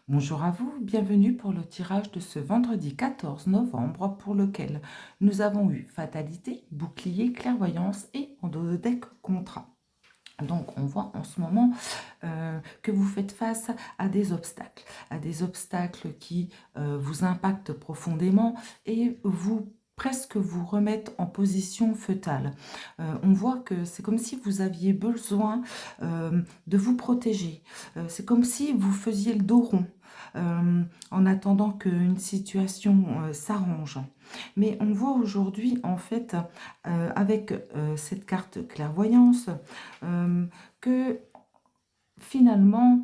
Bonjour à vous, bienvenue pour le tirage de ce vendredi 14 novembre pour lequel nous avons eu fatalité, bouclier, clairvoyance et en dos de deck contrat. Donc on voit en ce moment que vous faites face à des obstacles qui vous impactent profondément et vous presque vous remettent en position fœtale. On voit que c'est comme si vous aviez besoin de vous protéger. C'est comme si vous faisiez le dos rond en attendant qu'une situation s'arrange. Mais on voit aujourd'hui, en fait, avec cette carte clairvoyance, que finalement,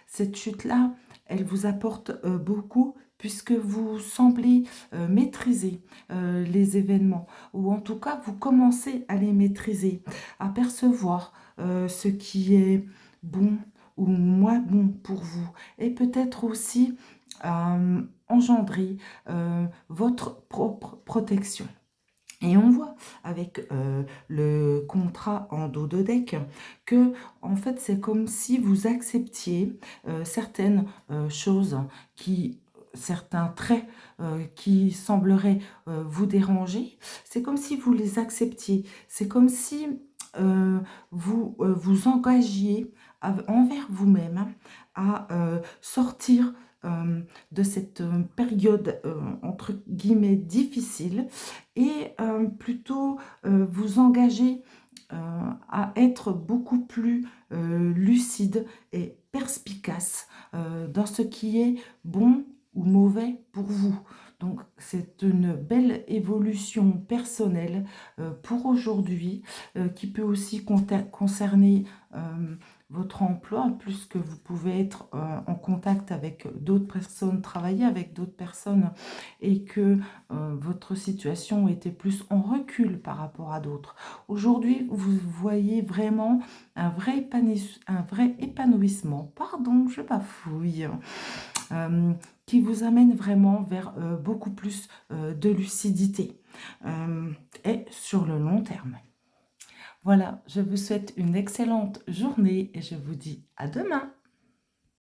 cette chute-là, elle vous apporte beaucoup puisque vous semblez maîtriser les événements, ou en tout cas, vous commencez à les maîtriser, à percevoir ce qui est bon ou moins bon pour vous, et peut-être aussi engendrer votre propre protection. Et on voit avec le contrat en dos de deck que en fait c'est comme si vous acceptiez certaines choses certains traits qui sembleraient vous déranger. C'est comme si vous les acceptiez. C'est comme si vous engagiez envers vous-même à sortir de cette période entre guillemets difficile et plutôt vous engager à être beaucoup plus lucide et perspicace dans ce qui est bon ou mauvais pour vous. Donc c'est une belle évolution personnelle pour aujourd'hui qui peut aussi concerner votre emploi, puisque vous pouvez être en contact avec d'autres personnes, travailler avec d'autres personnes et que votre situation était plus en recul par rapport à d'autres. Aujourd'hui, vous voyez vraiment un vrai épanouissement, pardon, je bafouille, qui vous amène vraiment vers beaucoup plus de lucidité et sur le long terme. Voilà, je vous souhaite une excellente journée et je vous dis à demain.